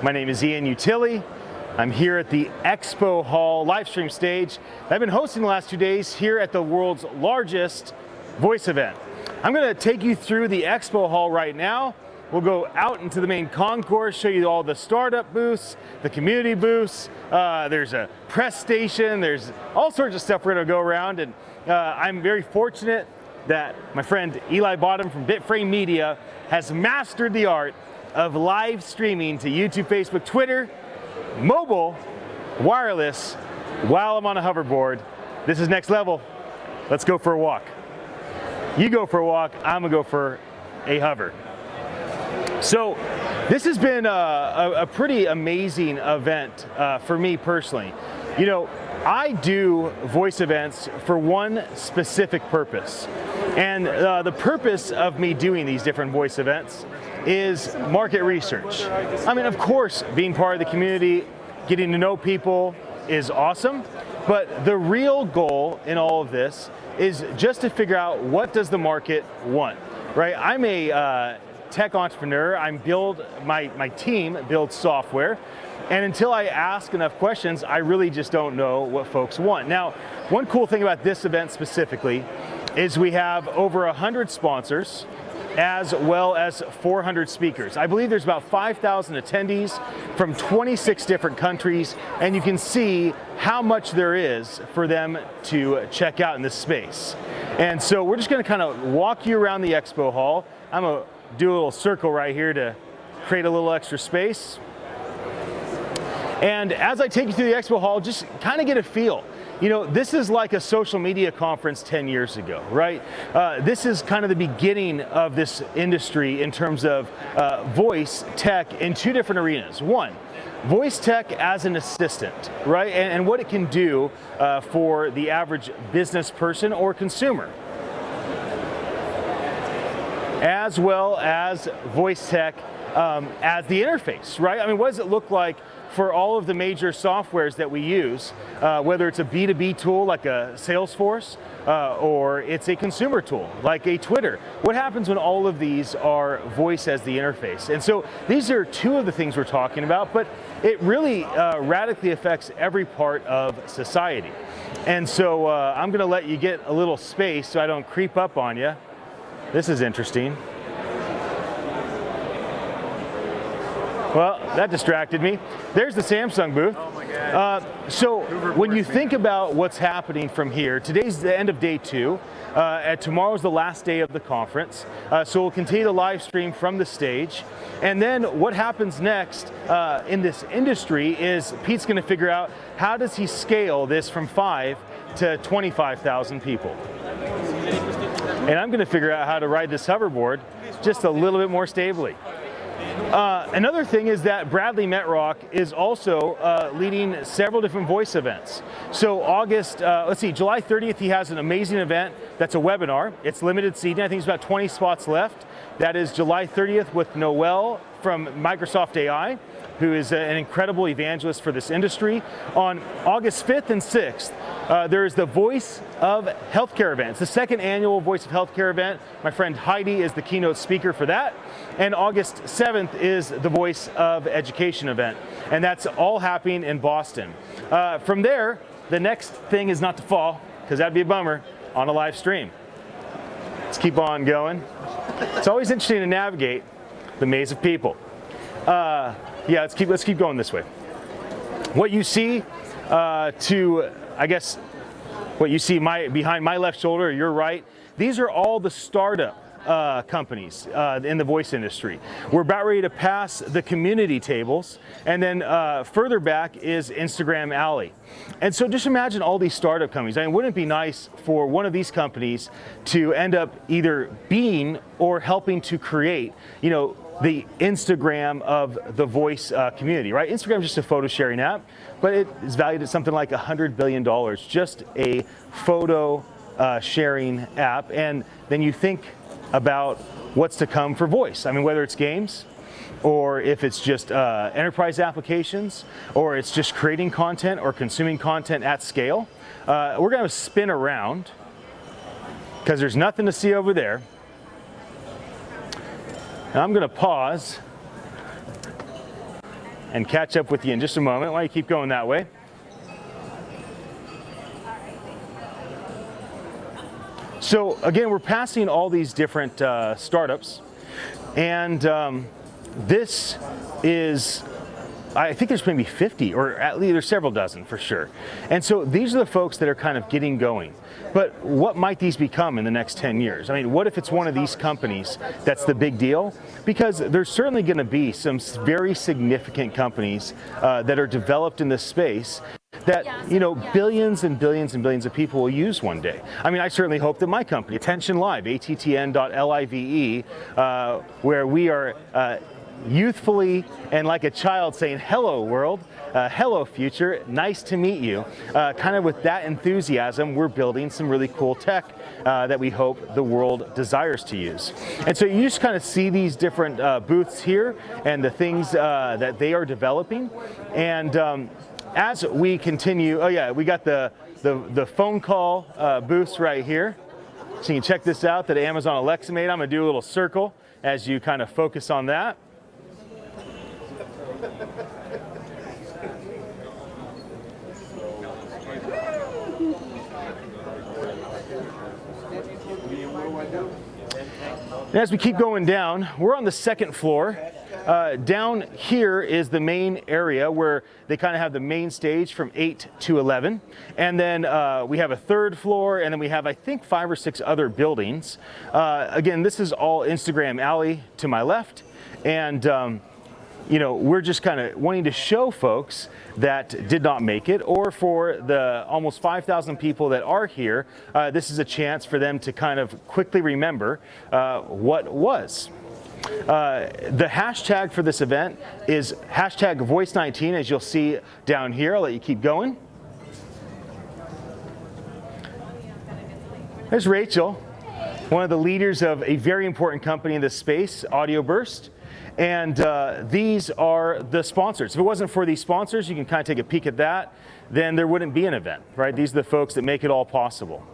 My name is Ian Utilli. I'm here at the Expo Hall live stream stage. I've been hosting the last 2 days here at the world's largest voice event. I'm going to take you through the Expo Hall right now. We'll go out into the main concourse, show you all the startup booths, the community booths. There's a press station. There's all sorts of stuff we're going to go around. And I'm very fortunate that my friend Eli Bottom from Bitframe Media has mastered the art of live streaming to YouTube, Facebook, Twitter, mobile, wireless, while I'm on a hoverboard. This is next level. Let's go for a walk. You go for a walk, I'm gonna go for a hover. So this has been a pretty amazing event for me personally. You know, I do voice events for one specific purpose. And the purpose of me doing these different voice events is market research. I mean, of course, being part of the community, getting to know people is awesome, but the real goal in all of this is just to figure out what does the market want, right? I'm a tech entrepreneur. My team builds software, and until I ask enough questions, I really just don't know what folks want. Now, one cool thing about this event specifically is we have over 100 sponsors, as well as 400 speakers. I believe there's about 5,000 attendees from 26 different countries, and you can see how much there is for them to check out in this space. And so we're just gonna kind of walk you around the Expo Hall. I'm gonna do a little circle right here to create a little extra space. And as I take you through the Expo Hall, just kind of get a feel. You know, this is like a social media conference 10 years ago, right? This is kind of the beginning of this industry in terms of voice tech in two different arenas. One, voice tech as an assistant, right? And what it can do for the average business person or consumer. As well as voice tech as the interface, right? I mean, what does it look like for all of the major softwares that we use, whether it's a B2B tool like a Salesforce, or it's a consumer tool like a Twitter? What happens when all of these are voice as the interface? And so these are two of the things we're talking about, but it really radically affects every part of society. And so I'm gonna let you get a little space so I don't creep up on you. This is interesting. Well, that distracted me. There's the Samsung booth. Oh my God. So when you think about what's happening from here, today's the end of day 2, and tomorrow's the last day of the conference. So we'll continue to live stream from the stage. And then what happens next in this industry is Pete's gonna figure out how does he scale this from 5 to 25,000 people. And I'm gonna figure out how to ride this hoverboard just a little bit more stably. Another thing is that Bradley Metrock is also leading several different voice events. So July 30th, he has an amazing event that's a webinar. It's limited seating. I think there's about 20 spots left. That is July 30th with Noel from Microsoft AI, who is an incredible evangelist for this industry. On August 5th and 6th, there's the Voice of Healthcare event. It's the second annual Voice of Healthcare event. My friend Heidi is the keynote speaker for that. And August 7th is the Voice of Education event. And that's all happening in Boston. From there, the next thing is not to fall, because that'd be a bummer, on a live stream. Let's keep on going. It's always interesting to navigate the maze of people. Yeah, let's keep going this way. What you see what you see behind my left shoulder, or your right, these are all the startup companies in the voice industry. We're about ready to pass the community tables, and then further back is Instagram Alley. And so just imagine all these startup companies. I mean, wouldn't it be nice for one of these companies to end up either being or helping to create, you know, the Instagram of the voice community, right? Instagram is just a photo sharing app, but it is valued at something like $100 billion, just a photo sharing app. And then you think about what's to come for voice. I mean, whether it's games, or if it's just enterprise applications, or it's just creating content or consuming content at scale. We're gonna spin around, because there's nothing to see over there. And I'm gonna pause and catch up with you in just a moment. Why don't you keep going that way? So again, we're passing all these different startups, and this is, I think there's maybe 50, or at least there's several dozen for sure. And so these are the folks that are kind of getting going. But what might these become in the next 10 years? I mean, what if it's one of these companies that's the big deal? Because there's certainly going to be some very significant companies that are developed in this space that, you know, billions and billions and billions of people will use one day. I mean, I certainly hope that my company, Attention Live, attn.live, where we are youthfully and like a child saying, hello world, hello future, nice to meet you. Kind of with that enthusiasm, we're building some really cool tech that we hope the world desires to use. And so you just kind of see these different booths here and the things that they are developing. And as we continue, oh yeah, we got the phone call booths right here. So you can check this out that Amazon Alexa made. I'm gonna do a little circle as you kind of focus on that. And as we keep going down, we're on the second floor. Down here is the main area where they kind of have the main stage from 8 to 11. And then we have a third floor, and then we have, I think, 5 or 6 other buildings. Again, this is all Instagram Alley to my left. And you know, we're just kind of wanting to show folks that did not make it, or for the almost 5,000 people that are here, this is a chance for them to kind of quickly remember what was. The hashtag for this event is hashtag Voice19, as you'll see down here. I'll let you keep going. There's Rachel, one of the leaders of a very important company in this space, Audio Burst. And these are the sponsors. If it wasn't for these sponsors, you can kind of take a peek at that, then there wouldn't be an event, right? These are the folks that make it all possible.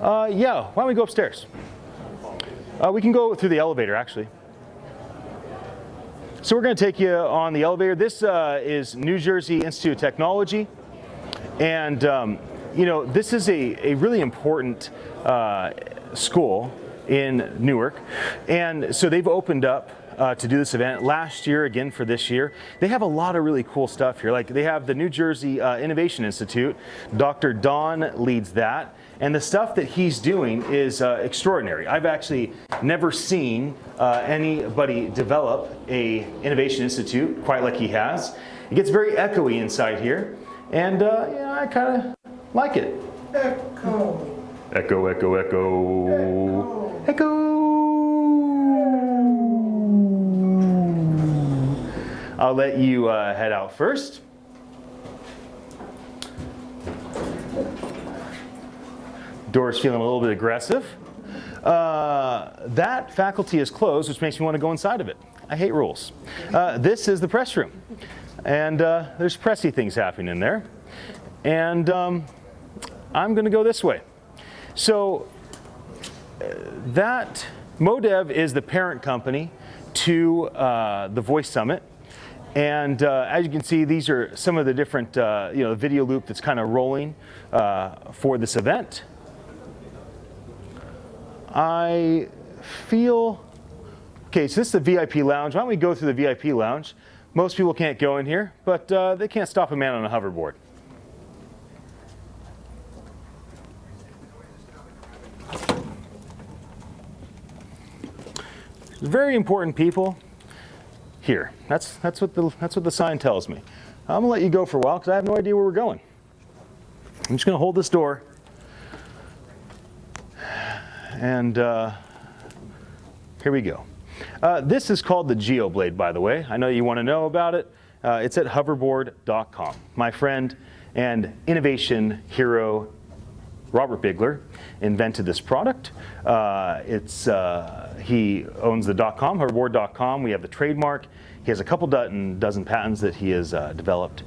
Yeah, why don't we go upstairs? We can go through the elevator, actually. So we're going to take you on the elevator. This is New Jersey Institute of Technology. And, you know, this is a really important school in Newark. And so they've opened up to do this event last year, again for this year. They have a lot of really cool stuff here. Like they have the New Jersey Innovation Institute. Dr. Don leads that. And the stuff that he's doing is extraordinary. I've actually never seen anybody develop a Innovation Institute quite like he has. It gets very echoey inside here. And yeah, I kind of like it. Echo. Echo, echo, echo. Echo. Echo. I'll let you head out first. Door's feeling a little bit aggressive. That faculty is closed, which makes me want to go inside of it. I hate rules. This is the press room. And there's pressy things happening in there. And I'm going to go this way. So that MoDev is the parent company to the Voice Summit. And as you can see, these are some of the different, you know, the video loop that's kind of rolling for this event. I feel, okay, so this is the VIP lounge. Why don't we go through the VIP lounge? Most people can't go in here, but they can't stop a man on a hoverboard. Very important people here. That's what the sign tells me. I'm gonna let you go for a while because I have no idea where we're going. I'm just gonna hold this door. And here we go. This is called the GeoBlade, by the way. I know you want to know about it. It's at hoverboard.com. My friend and innovation hero, Robert Bigler, invented this product. He owns the .com, hoverboard.com. We have the trademark. He has a couple dozen patents that he has developed.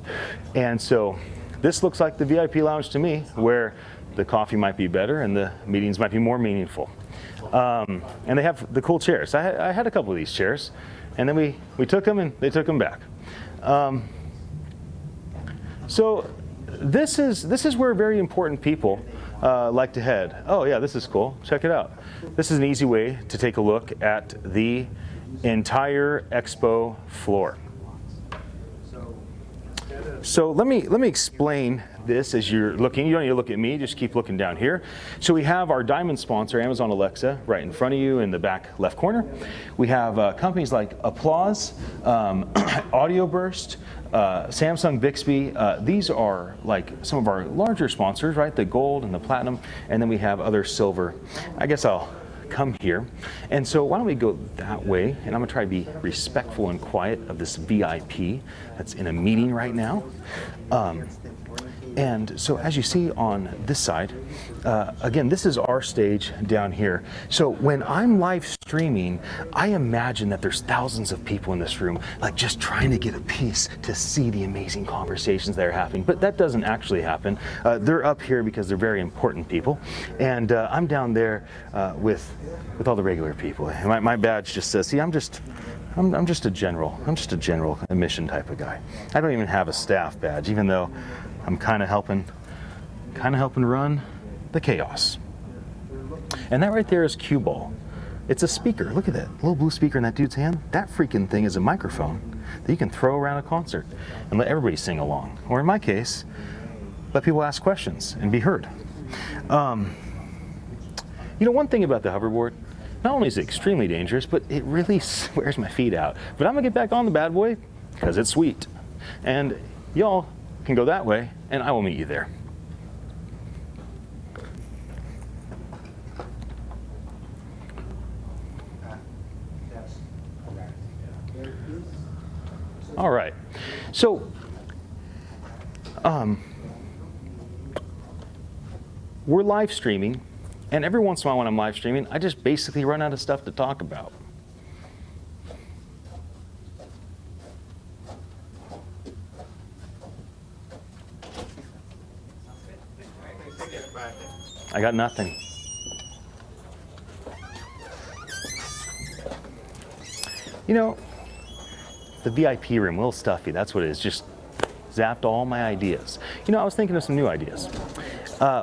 And so this looks like the VIP lounge to me, where the coffee might be better and the meetings might be more meaningful. And they have the cool chairs. I had a couple of these chairs, and then we took them and they took them back. So this is where very important people like to head. Oh yeah, this is cool. Check it out. This is an easy way to take a look at the entire expo floor. So let me explain this as you're looking. You don't need to look at me, just keep looking down here. So we have our diamond sponsor, Amazon Alexa, right in front of you in the back left corner. We have companies like Applause, Audio Burst, Samsung Bixby. These are like some of our larger sponsors, right? The gold and the platinum, and then we have other silver. I guess I'll come here. And so why don't we go that way, and I'm gonna try to be respectful and quiet of this VIP that's in a meeting right now. And so as you see on this side, again, this is our stage down here. So when I'm live streaming, I imagine that there's thousands of people in this room, like just trying to get a piece to see the amazing conversations that are happening. But that doesn't actually happen. They're up here because they're very important people. And I'm down there with all the regular people. And my badge just says, see, I'm just a general. I'm just a general admission type of guy. I don't even have a staff badge, even though I'm kind of helping run the chaos. And that right there is cue ball. It's a speaker. Look at that little blue speaker in that dude's hand. That freaking thing is a microphone that you can throw around a concert and let everybody sing along. Or in my case, let people ask questions and be heard. You know, one thing about the hoverboard, not only is it extremely dangerous, but it really wears my feet out. But I'm gonna get back on the bad boy because it's sweet. And y'all can go that way, and I will meet you there. All right. So, we're live streaming, and every once in a while when I'm live streaming, I just basically run out of stuff to talk about. I got nothing. You know, the VIP room, a little stuffy, that's what it is. Just zapped all my ideas. You know, I was thinking of some new ideas.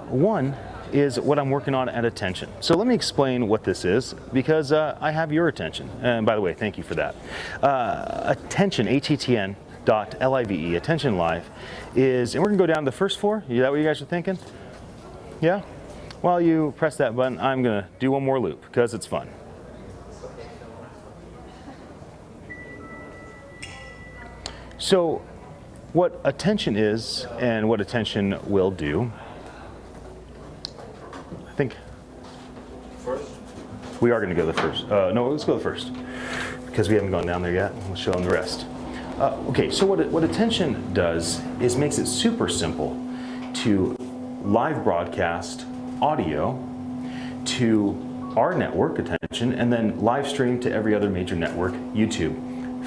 One is what I'm working on at Attention. So let me explain what this is, because I have your attention. And by the way, thank you for that. Attention, ATTN.live, Attention Live, is, and we're gonna go down to the first floor. Is that what you guys are thinking? Yeah? While you press that button, I'm gonna do one more loop, because it's fun. So, what Attention is, and what Attention will do, I think first? We are gonna go the first. No, let's go the first, because we haven't gone down there yet. We'll show them the rest. Okay, so what Attention does is makes it super simple to live broadcast audio to our network, Attention, and then live stream to every other major network, YouTube,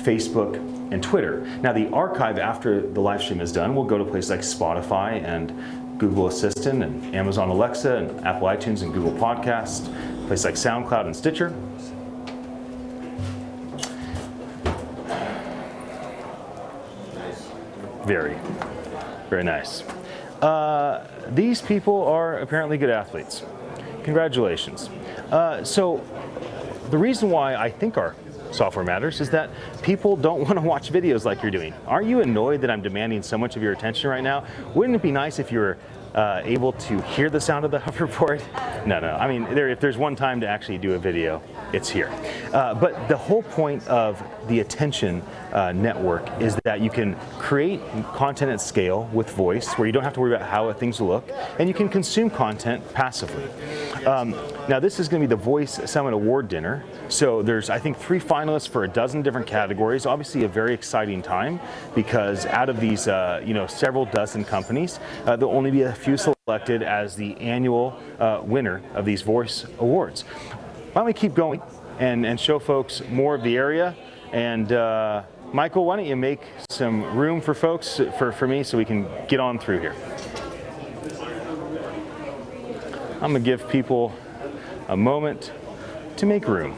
Facebook, and Twitter. Now the archive after the live stream is done will go to places like Spotify and Google Assistant and Amazon Alexa and Apple iTunes and Google Podcasts, places like SoundCloud and Stitcher. Very, very nice. These people are apparently good athletes. Congratulations. So the reason why I think our software matters is that people don't want to watch videos like you're doing. Aren't you annoyed that I'm demanding so much of your attention right now? Wouldn't it be nice if you were able to hear the sound of the hoverboard? No. I mean, if there's one time to actually do a video, it's here. But the whole point of the Attention network is that you can create content at scale with voice, where you don't have to worry about how things look, and you can consume content passively. Now this is going to be the Voice Summit Award dinner. So there's, I think, 3 finalists for a dozen different categories. Obviously a very exciting time, because out of these several dozen companies, there'll only be a few selected as the annual winner of these Voice Awards. Why don't we keep going and show folks more of the area, and Michael, why don't you make some room for folks, for me, so we can get on through here. I'm gonna give people a moment to make room.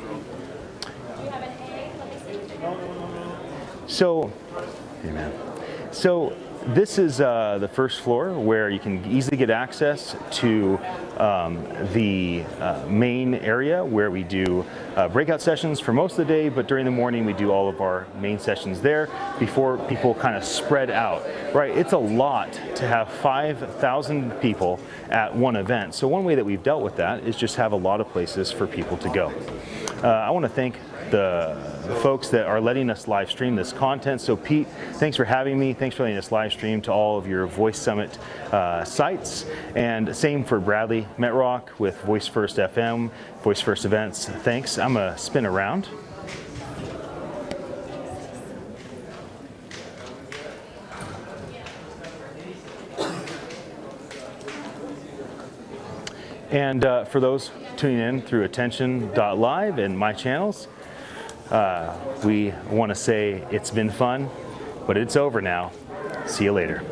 So, hey man. So this is the first floor where you can easily get access to the main area where we do breakout sessions for most of the day, but during the morning we do all of our main sessions there before people kind of spread out. Right, it's a lot to have 5,000 people at one event. So one way that we've dealt with that is just have a lot of places for people to go. I want to thank the folks that are letting us live stream this content. So Pete, thanks for having me. Thanks for letting us live stream to all of your Voice Summit sites. And same for Bradley Metrock with Voice First FM, Voice First Events. Thanks. I'm going to spin around. And for those tuning in through attention.live and my channels, we want to say it's been fun, but it's over now. See you later.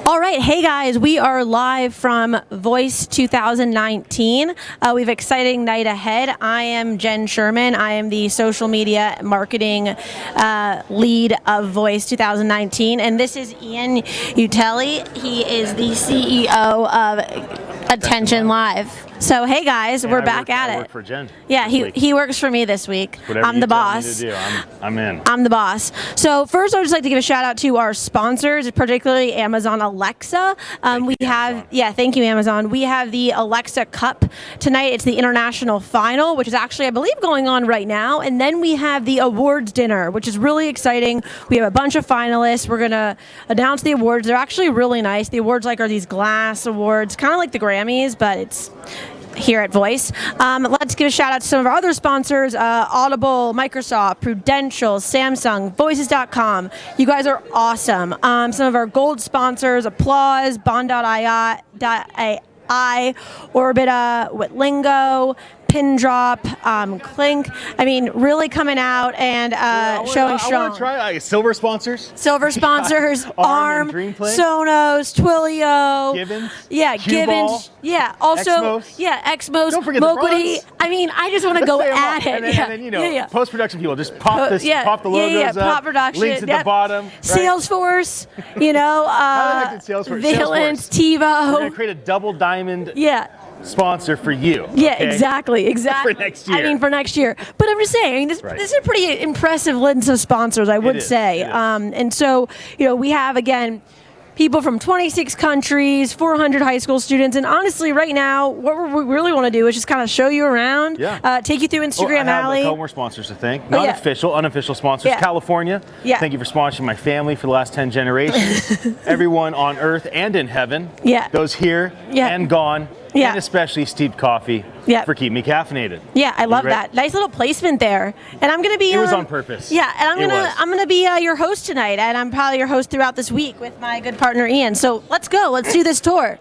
All right, hey guys, we are live from Voice 2019. We have an exciting night ahead. I am Jen Sherman. I am the social media marketing lead of Voice 2019, and this is Ian Utelli. He is the CEO of Attention Live. So hey guys, we're back at it. I work for Jen. Yeah, he works for me this week. Whatever I'm the boss. Me to do, I'm in. I'm the boss. So first, I would just like to give a shout out to our sponsors, particularly Amazon Alexa. Thank you, Amazon. We have the Alexa Cup tonight. It's the international final, which is actually, I believe, going on right now. And then we have the awards dinner, which is really exciting. We have a bunch of finalists. We're gonna announce the awards. They're actually really nice. The awards are these glass awards, kind of like the Grammys, but it's here at Voice. Let's give a shout out to some of our other sponsors, Audible, Microsoft, Prudential, Samsung, Voices.com. You guys are awesome. Some of our gold sponsors, Applause, Bond.ai, Orbita, Witlingo, Pindrop, Clink. I mean, really coming out and showing strong. I want to try silver sponsors. Silver sponsors, ARM, Sonos, Twilio. Gibbons. Yeah, Gibbons. Yeah, also, Exmos. Yeah, Exmos, Don't forget Moquity. I mean, I just want to go at it. And then, post-production people, just pop the logos up. Pop production. Links at the bottom. Right? Salesforce, Salesforce. Valence, TiVo. We're going to create a double diamond sponsor for you. Yeah, okay? exactly. For next year. I mean, for next year. But I'm just saying, this is a pretty impressive list of sponsors, I would say. And so, we have, again, people from 26 countries, 400 high school students, and honestly, right now, what we really want to do is just kind of show you around, take you through Instagram Alley. I have a couple more sponsors to thank. Not official, unofficial sponsors. California, thank you for sponsoring my family for the last 10 generations. Everyone on earth and in heaven, those here and gone, and especially Steeped Coffee for keeping me caffeinated. Yeah, I love that. Nice little placement there. And I'm going to be... It was on purpose. Yeah, and I'm gonna be your host tonight, and I'm probably your host throughout this week with my good partner Ian. So let's go. Let's do this tour.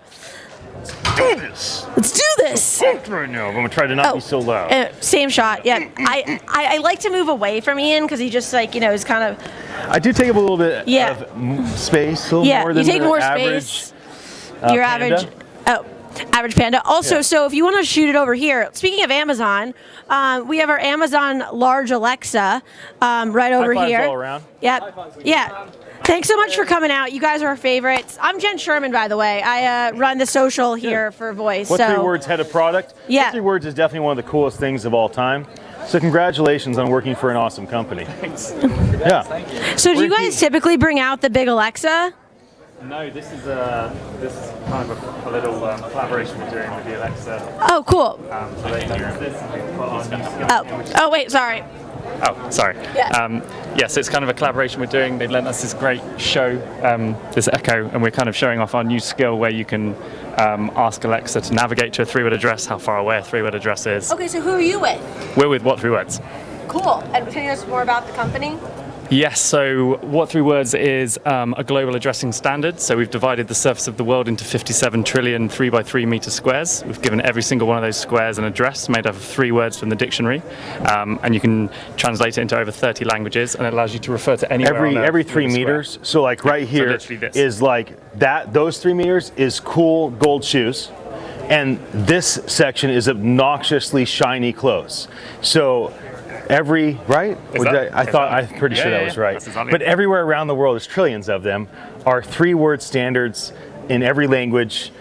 Let's do this. Right now. I'm going to try to not be so loud. Same shot. Yeah. I like to move away from Ian because he just is kind of... I do take up a little bit of space, a little more than you take more average space. Your average... Average Panda. Also, so if you want to shoot it over here, speaking of Amazon, we have our Amazon large Alexa right over here. All around. Yep. Yeah. Thanks so much for coming out. You guys are our favorites. I'm Jen Sherman, by the way. I run the social here for Voice. What 3 words head of product? Yeah. What 3 words is definitely one of the coolest things of all time. So congratulations on working for an awesome company. Thanks. Yeah. Thank you. So do you guys typically bring out the big Alexa? No, this is kind of a little collaboration we're doing with the Alexa. Oh, cool. So they can use this and we can put on new skills. Oh, wait, sorry. Oh, sorry. Yeah. So it's kind of a collaboration we're doing. They've lent us this great show, this Echo, and we're kind of showing off our new skill where you can ask Alexa to navigate to a 3-word address, how far away a 3-word address is. Okay, so who are you with? We're with What 3 Words. Cool. And can you tell us more about the company? Yes, so What 3 Words is a global addressing standard. So we've divided the surface of the world into 57 trillion 3x3 meter squares. We've given every single one of those squares an address made up of 3 words from the dictionary. And you can translate it into over 30 languages, and it allows you to refer to anywhere every 3 meters. So like right here is like that. Those 3 meters is cool gold shoes. And this section is obnoxiously shiny clothes. So I'm pretty sure that was right. But everywhere around the world, there's trillions of them, are 3-word standards in every language.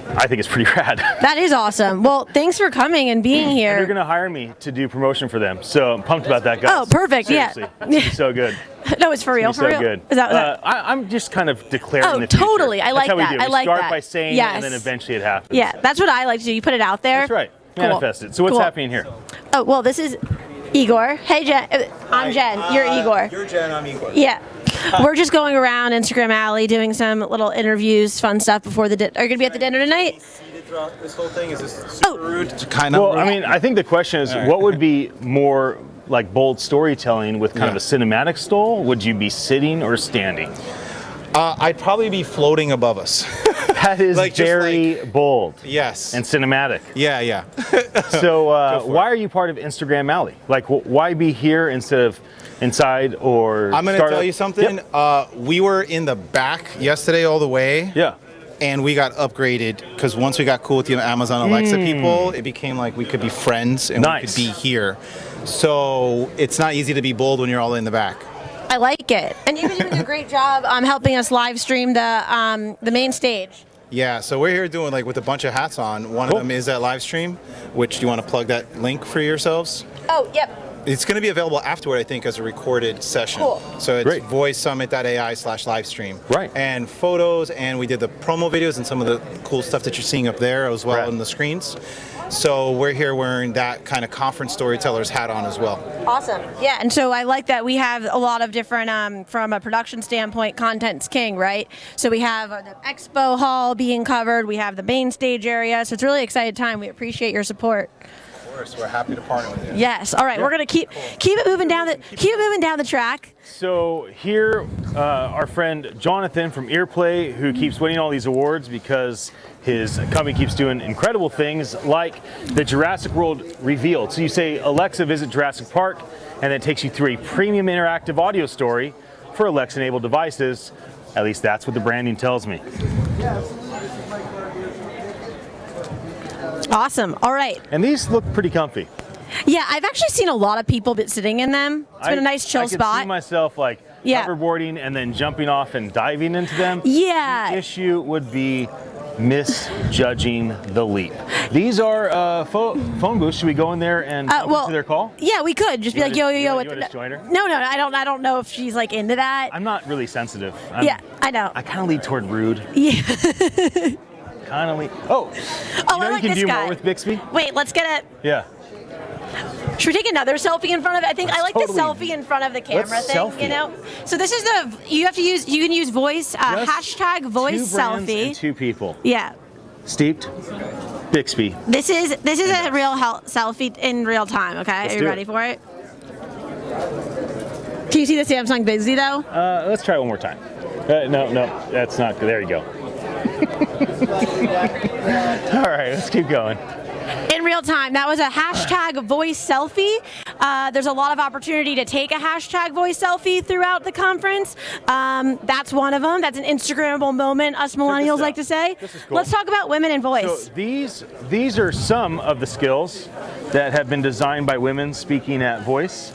I think it's pretty rad. That is awesome. Well, thanks for coming and being here. And you're going to hire me to do promotion for them. So I'm pumped about that, guys. Oh, perfect. Seriously. It's so good. No, it's for real. For real. Good. Is that I'm just kind of declaring the future. Totally. I like that's how that. We do. I like start that. by saying it, and then eventually it happens. Yeah, that's what I like to do. You put it out there. That's right. Manifest it. So what's happening here? Oh, well, this is Igor. Hey, Jen. I'm Jen. You're Igor. You're Jen. I'm Igor. Yeah. We're just going around Instagram Alley doing some little interviews, fun stuff before the dinner. Are you going to be at the dinner tonight? Throughout this whole thing, is this super rude? Kind of. Well, I mean, I think the question is, what would be more like bold storytelling with kind of a cinematic style? Would you be sitting or standing? I'd probably be floating above us. That is very bold. Yes. And cinematic. Yeah. So why are you part of Instagram Alley? Like, why be here instead of inside or I'm going to tell you something. Yep. We were in the back yesterday all the way. Yeah. And we got upgraded because once we got cool with the Amazon Alexa people, it became like we could be friends and we could be here. So it's not easy to be bold when you're all in the back. I like it. And you've been doing a great job helping us live stream the main stage. Yeah, so we're here doing like with a bunch of hats on. One of them is that live stream, which do you want to plug that link for yourselves? Oh, yep. It's going to be available afterward, I think, as a recorded session. Cool. So it's voicesummit.ai/livestream. Right. And photos, and we did the promo videos and some of the cool stuff that you're seeing up there as well on the screens. So we're here wearing that kind of conference storyteller's hat on as well. Awesome. Yeah, and so I like that we have a lot of different, from a production standpoint, content's king, right? So we have the expo hall being covered, we have the main stage area, so it's a really exciting time. We appreciate your support. We're happy to partner with you. Yes. All right. We're gonna keep it moving down the track. So here, our friend Jonathan from Earplay, who keeps winning all these awards because his company keeps doing incredible things like the Jurassic World Revealed. So you say, Alexa, visit Jurassic Park, and it takes you through a premium interactive audio story for Alexa-enabled devices. At least that's what the branding tells me. Awesome. All right. And these look pretty comfy. Yeah, I've actually seen a lot of people sitting in them. It's been a nice chill spot. I can see myself like hoverboarding and then jumping off and diving into them. Yeah. The issue would be misjudging the leap. These are phone booths. Should we go in there and to their call? Yeah, we could just be like, yo. You want to just join her? No, I don't know if she's like into that. I'm not really sensitive. Yeah, I know. I kind of lead toward rude. Yeah. Kind of lead. Oh, I like you can this do guy. more with Bixby? Wait, let's get it. Yeah. Should we take another selfie in front of it? I think I like the selfie in front of the camera Let's thing. selfie. You know. So this is you can use voice hashtag voice two brands selfie. And two people. Yeah. Steeped. Bixby. This is a real selfie in real time. Okay, are you ready for it? Can you see the Samsung Bixby though? Let's try it one more time. No, that's not good. There you go. All right, let's keep going. In real time. That was a hashtag voice selfie. There's a lot of opportunity to take a hashtag voice selfie throughout the conference. That's one of them. That's an Instagrammable moment, us millennials like to say. This is cool. Let's talk about women in voice. So these are some of the skills that have been designed by women speaking at voice.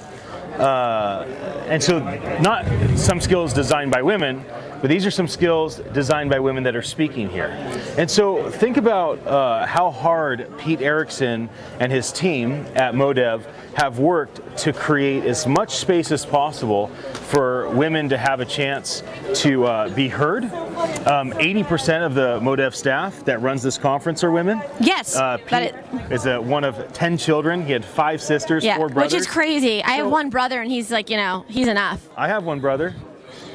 And so not some skills designed by women, but these are some skills designed by women that are speaking here. And so think about how hard Pete Erickson and his team at Modev have worked to create as much space as possible for women to have a chance to be heard. 80% of the Modev staff that runs this conference are women. Yes. Pete is one of 10 children. He had 5 sisters, 4 brothers. Which is crazy. I have one brother and he's like, he's enough. I have one brother.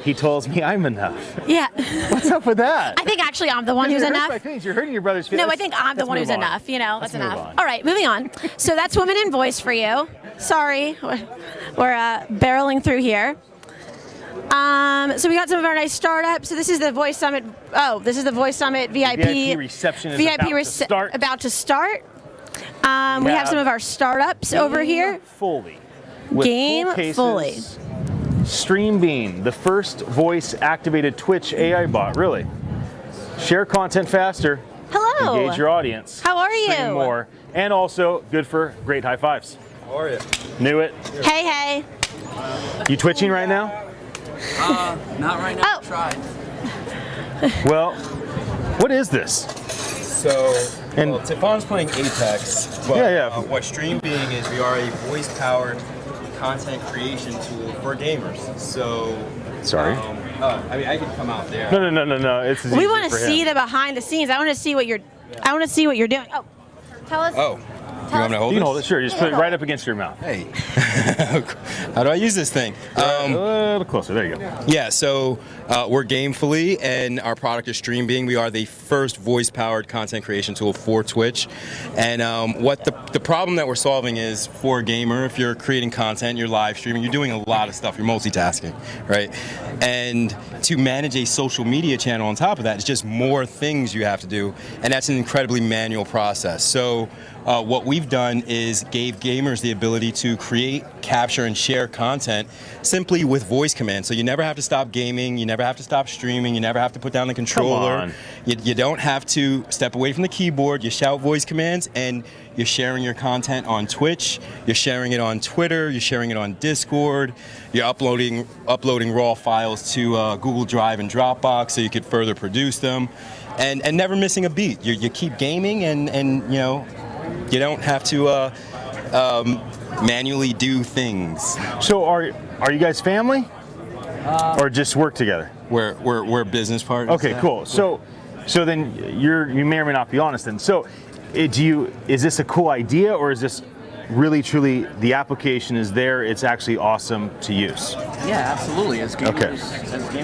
He tells me I'm enough. Yeah. What's up with that? I think actually I'm the one who's enough. My feelings. You're hurting your brother's feelings. No, I think I'm the one who's enough. That's enough. On. All right, moving on. So that's Women in Voice for you. Sorry, we're barreling through here. So we got some of our nice startups. So this is the Voice Summit. Oh, this is the Voice Summit VIP. VIP reception is about to start. We have some of our startups over here. Fully. Game Fully. Stream Bean, the first voice-activated Twitch AI bot, really. Share content faster. Hello. Engage your audience. How are you? Stream more. And also good for great high fives. How are you? Knew it. Hey. You twitching right now? Not right now. Oh. Tried. Well, what is this? So, Tifon's playing Apex, but what Stream Being is, we are a voice-powered content creation tool for gamers. So, sorry. I can come out there. No. It's we want to see the behind the scenes. I want to see what you're. I want to see what you're doing. Oh, tell us. Oh. You want me to hold You can this? hold it, sure. Just put it right up against your mouth. Hey. How do I use this thing? A little closer. There you go. Yeah, so we're Gamefully, and our product is Stream Being. We are the first voice-powered content creation tool for Twitch. And what the the problem that we're solving is for a gamer, if you're creating content, you're live streaming, you're doing a lot of stuff, you're multitasking, right? And to manage a social media channel on top of that, it's just more things you have to do, and that's an incredibly manual process. So what we've done is gave gamers the ability to create, capture, and share content simply with voice commands. So you never have to stop gaming, you never have to stop streaming, you never have to put down the controller. You don't have to step away from the keyboard, you shout voice commands, and you're sharing your content on Twitch, you're sharing it on Twitter, you're sharing it on Discord, you're uploading raw files to Google Drive and Dropbox so you could further produce them, and never missing a beat. You keep gaming, and you know, you don't have to manually do things. So are you guys family, or just work together? We're business partners. Okay, cool. So then you may or may not be honest then. So is this a cool idea, or is this really truly the application is there, it's actually awesome to use? Yeah, absolutely. As gamers, Okay. I don't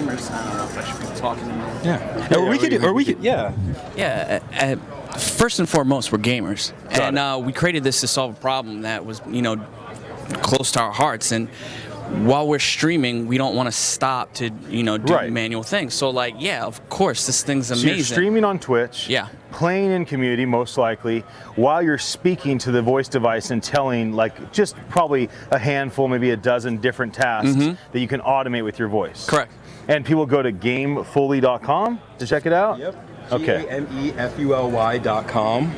know if I should be talking anymore. Yeah. Or we could. Yeah. Yeah. First and foremost, we're gamers, and we created this to solve a problem that was, close to our hearts. And while we're streaming, we don't want to stop to, do manual things. So, of course, this thing's amazing. So you're streaming on Twitch. Yeah. Playing in community, most likely, while you're speaking to the voice device and telling, just probably a handful, maybe a dozen different tasks that you can automate with your voice. Correct. And people go to gamefully.com to check it out? Yep. Okay. GAMEFULY.com.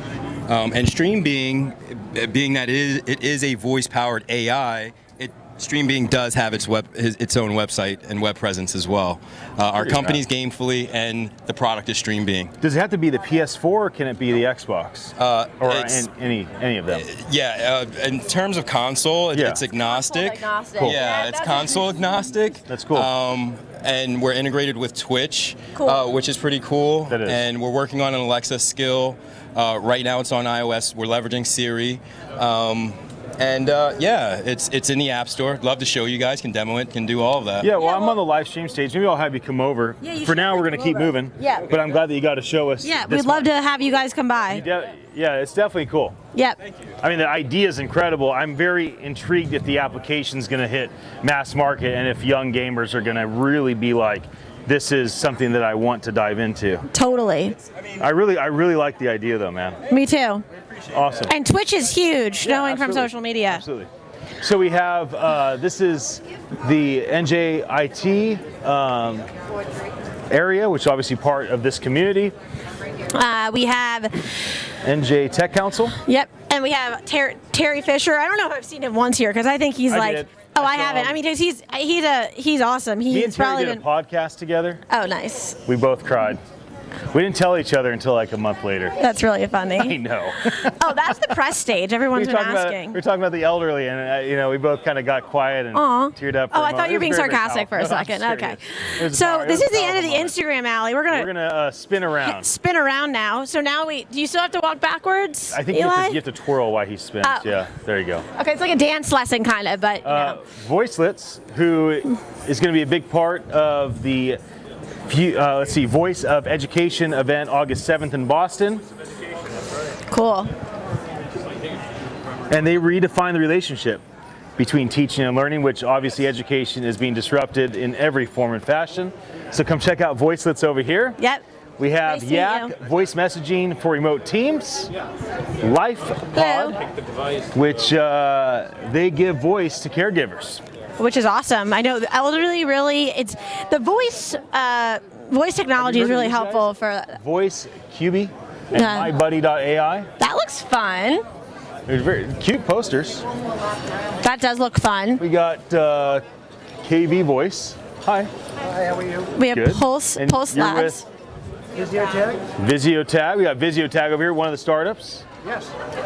And Stream being that it is a voice-powered AI, Stream Being does have its own website and web presence as well. Our company's Gamefully, and the product is Stream Being. Does it have to be the PS4, or can it be the Xbox? Or any of them? Yeah, in terms of console, it's agnostic. Cool. Yeah, it's console agnostic. That's cool. And we're integrated with Twitch, which is pretty cool. That is. And we're working on an Alexa skill. Right now it's on iOS. We're leveraging Siri. It's in the App Store. Love to show you guys, can demo it, can do all of that. Yeah, well, I'm on the live stream stage. Maybe I'll have you come over. Yeah, you For should now, we're come going to keep over. moving. Yeah. But I'm glad that you got to show us. Yeah, this we'd love one. to have you guys come by. Yeah, it's definitely cool. Yep. I mean, the idea is incredible. I'm very intrigued if the application's going to hit mass market, and if young gamers are going to really be like, this is something that I want to dive into. Totally. I really like the idea, though, man. Me too. Awesome. And Twitch is huge, knowing from absolutely. social media. Absolutely. So we have, this is the NJIT area, which is obviously part of this community. We have, NJ Tech Council. yep, and we have Terry Fisher. I don't know if I've seen him once here, because I think he's I like, did. oh, I I saw haven't. him. I mean, he's awesome. Me He's and Terry probably did been, a podcast together. oh, nice. We both cried. We didn't tell each other until like a month later. That's really I funny. know. Oh, that's the press stage. Everyone's been we asking. were talking about the elderly, and we both kind of got quiet and Aw. teared up. For Oh, a I moment. thought you were It being was very, very sarcastic for a powerful. No, I'm second. serious. Okay. It was So it this was is the a end of the powerful moment. Instagram alley. We're We're gonna gonna spin around. spin around now. So now do you still have to walk backwards, I think you Eli? have to twirl while he spins. Oh. Yeah, there you go. Okay, it's like a dance lesson kind of, but you know. Voicelets, who is going to be a big part of the Voice of Education event August 7th in Boston. Cool. And they redefine the relationship between teaching and learning, which obviously education is being disrupted in every form and fashion. So come check out Voicelets over here. Yep. We have Nice to meet Yak, you. voice messaging for remote teams. LifePod, which they give voice to caregivers. Which is awesome. I know the elderly really, it's the voice technology is heard of really these helpful guys? for, Voice QB and Yeah. MyBuddy.ai. that looks fun. There's very cute posters. That does look fun. We got KV Voice. Hi. We have Good. Pulse And Labs. you're with VisioTag. We got VisioTag over here, one of the startups.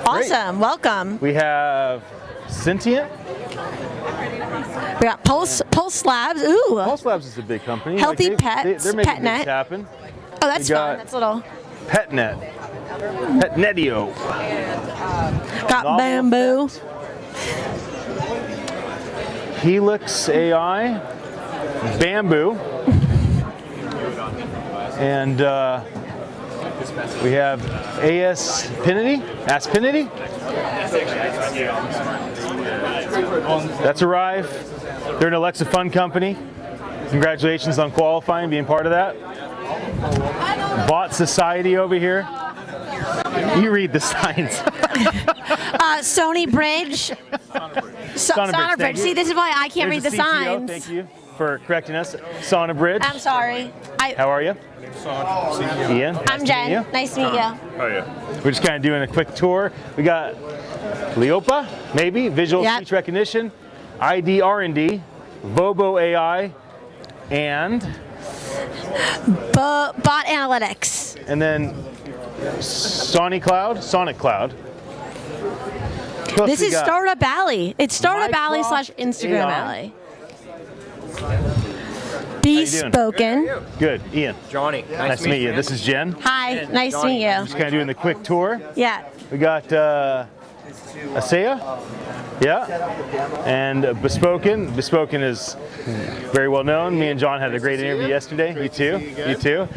Awesome. Welcome. We have Sentient. We got Pulse Labs. Ooh. Pulse Labs is a big company. Healthy Pets, They're making PetNet. things happen. Oh, that's we fun. got- That's little. PetNet. PetNetio. Got Novel Bamboo. Helix AI. Bamboo. And We have Aspinity. That's arrived. They're an Alexa Fun company. Congratulations on qualifying, being part of that. Bot Society over here. You read the signs. Sony Bridge. Sonnerbridge. See, this is why I can't read the signs. Thank you for correcting us. Sonnerbridge. I'm sorry. How are you? Ian. I'm Jen. Nice to meet you. How are you? We're just kind of doing a quick tour. We got Leopa, maybe, visual speech recognition, ID R&D, Vobo AI, and Bot Analytics. And then Sonic Cloud. Plus this is Startup Alley. It's Startup Alley / Mycroft Instagram AI. Alley. Bespoken. Good. Ian. Johnny. Nice to meet you. This is Jen. Hi. Nice to meet you. Just kind of doing the quick tour. Yeah. We got Asea. Yeah. And Bespoken. Bespoken is very well known. Me and John had a great interview yesterday. You too. You too.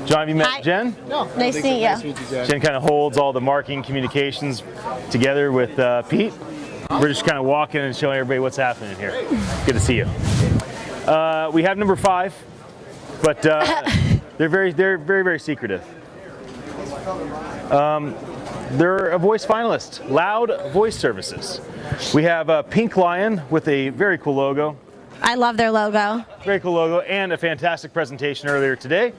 John, have you met Jen? No. Nice to meet you. Jen kind of holds all the marketing communications together with Pete. We're just kind of walking and showing everybody what's happening here. Good to see you. We have number 5, but they're very secretive. They're a voice finalist, Loud Voice Services. We have a pink lion with a very cool logo. I love their logo. Very cool logo and a fantastic presentation earlier today.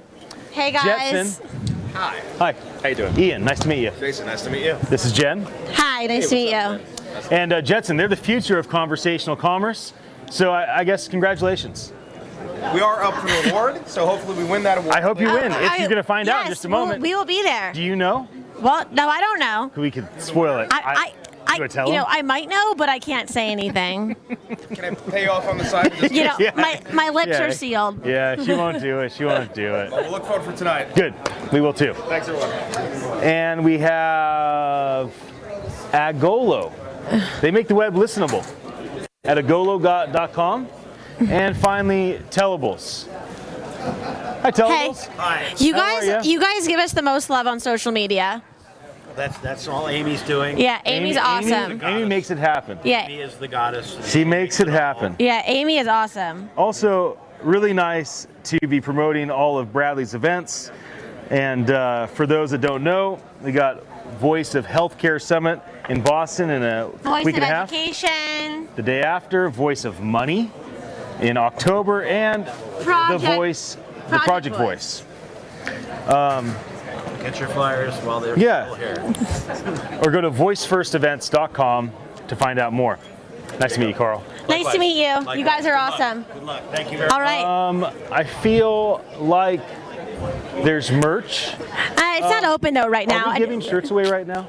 Hey guys. Jetson. Hi. Hi. How you doing? Ian, nice to meet you. Jason, nice to meet you. This is Jen. Hi. Nice to meet you. And Jetson, they're the future of conversational commerce. So I guess congratulations. We are up for the award, so hopefully we win that award. I hope you win. You're going to find out in just a moment. We will be there. Do you know? Well, no, I don't know. We could spoil it. Do I tell them? I might know, but I can't say anything. Can I pay off on the side? My lips are sealed. Yeah, she won't do it. She won't do it. We'll look forward for tonight. Good. We will too. Thanks, everyone. And we have Agolo. They make the web listenable at agolo.com. And finally, Tellables. Hi, Tellables. Hey, Hi. you guys give us the most love on social media. That's all Amy's doing. Yeah, Amy's awesome. Amy makes it happen. Yeah. Amy is the goddess. She makes it happen. Yeah, Amy is awesome. Also, really nice to be promoting all of Bradley's events. And for those that don't know, we got Voice of Healthcare Summit in Boston in a week and a half. Voice of Education. The day after, Voice of Money in October, and the Project Voice. Get your flyers while they're still here. Or go to voicefirstevents.com to find out more. Nice to meet you, Carl. Nice to meet you. Likewise. You guys are awesome. Good luck. Thank you very much. All right. I feel like there's merch. It's not open though right now. Are we giving shirts away right now?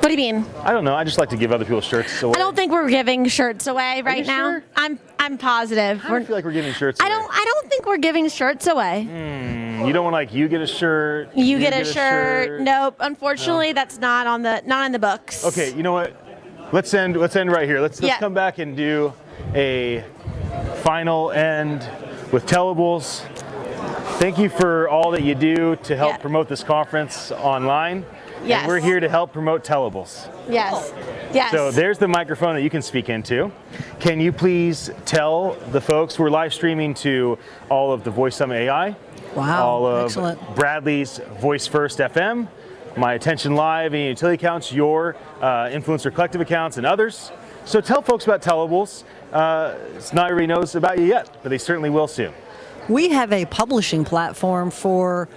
What do you mean? I don't know. I just like to give other people shirts away. I don't think we're giving shirts away right now. Sure? I'm positive. I don't feel like we're giving shirts away. I don't think we're giving shirts away. You don't want you get a shirt. You get a shirt. Nope. Unfortunately, that's not in the books. Okay. You know what? Let's end right here. Let's come back and do a final end with Tellables. Thank you for all that you do to help promote this conference online. Yes. And we're here to help promote Tellables. Yes. Yes. So there's the microphone that you can speak into. Can you please tell the folks, we're live streaming to all of the Voice Summit AI. Wow, all of excellent. Bradley's Voice First FM, My Attention Live, any utility accounts, your Influencer Collective accounts, and others. So tell folks about Tellables. Not everybody knows about you yet, but they certainly will soon. We have a publishing platform for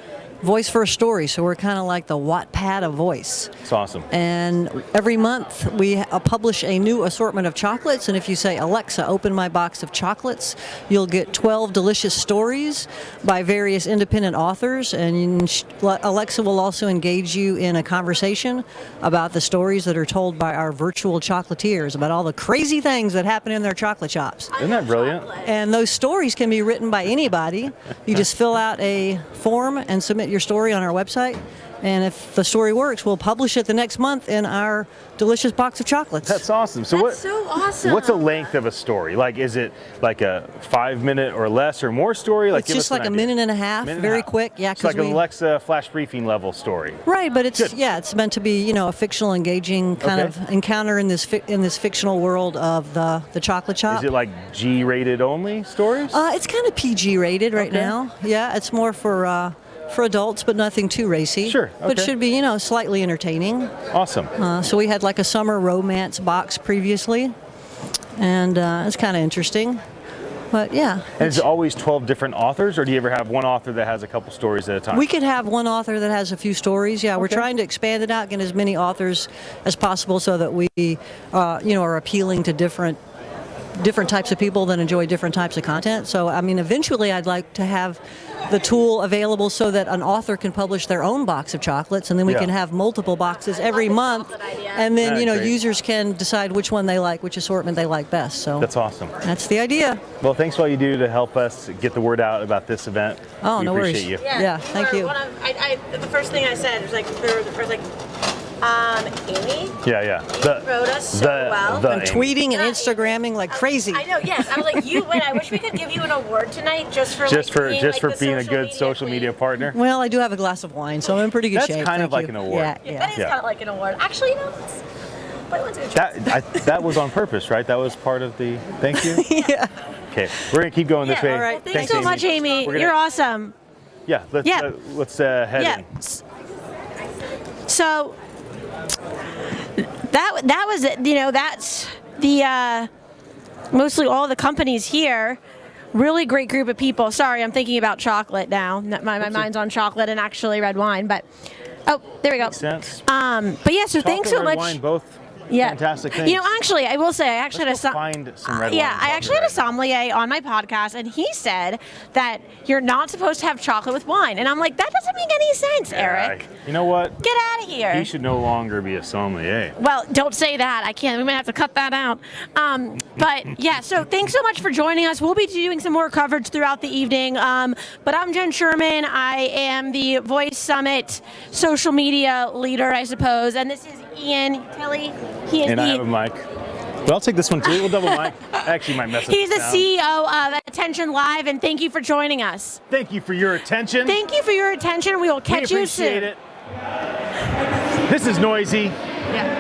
Voice First Stories, so we're kind of like the Wattpad of voice. It's awesome. And every month we publish a new assortment of chocolates, and if you say, Alexa, open my box of chocolates, you'll get 12 delicious stories by various independent authors, and Alexa will also engage you in a conversation about the stories that are told by our virtual chocolatiers, about all the crazy things that happen in their chocolate shops. Isn't that brilliant? And those stories can be written by anybody. You just fill out a form and submit your story on our website, And if the story works, we'll publish it the next month in our delicious box of chocolates. That's awesome. So That's so awesome. What's the length of a story? Like, is it like a 5-minute or less or more story? Like, It's just like a minute and a half, very quick. Yeah, it's like an Alexa flash briefing level story. Right, but it's it's meant to be a fictional, engaging kind of encounter in this fictional world of the chocolate shop. Is it like G-rated only stories? It's kind of PG rated right now. Yeah, it's more for adults, but nothing too racy. Sure. But should be slightly entertaining. Awesome. So we had like a summer romance box previously, and it's kind of interesting. But yeah. And is it always 12 different authors, or do you ever have one author that has a couple stories at a time? We could have one author that has a few stories. Yeah, we're trying to expand it out, get as many authors as possible, so that we, are appealing to different types of people that enjoy different types of content. So, I mean, eventually I'd like to have the tool available so that an author can publish their own box of chocolates, and then we can have multiple boxes every month, and then users can decide which one they like, which assortment they like best. So that's awesome. That's the idea. Well, thanks for all you do to help us get the word out about this event. Oh, we no appreciate worries. You. Yeah, thank you. The first thing I said was Amy. Yeah. Wrote us so well. I'm tweeting and Instagramming like crazy. I know. Yes, I was like, I wish we could give you an award tonight just for being a good social media partner. Well, I do have a glass of wine, so I'm in pretty good shape. That's kind of like an award. Yeah, that is kind of like an award. Actually, that was on purpose, right? That was part of the thank you. Yeah. Okay, we're gonna keep going this way. All right. Thanks so much, Amy. You're awesome. Yeah. Let's head in. So that was it. That's the mostly all the companies here. Really great group of people. Sorry, I'm thinking about chocolate now. My mind's on chocolate and actually red wine, but there we go. Makes sense. But yeah, so thanks so much. Red wine, both fantastic things. Actually, I will say, I actually had find some red wine. I actually had a sommelier on my podcast, and he said that you're not supposed to have chocolate with wine, and I'm like, that doesn't make any sense, Eric. You know what? Get out of here. He should no longer be a sommelier. Well, don't say that. I can't. We might have to cut that out. But yeah, so thanks so much for joining us. We'll be doing some more coverage throughout the evening. But I'm Jen Sherman. I am the Voice Summit social media leader, I suppose, and this is Ian Tilly. He is I have a mic. But I'll take this one too. We'll double mic. I actually might mess up. He's the CEO of Attention Live, and thank you for joining us. Thank you for your attention. Thank you for your attention. We will catch you soon. We appreciate it. This is Noisy. Yeah.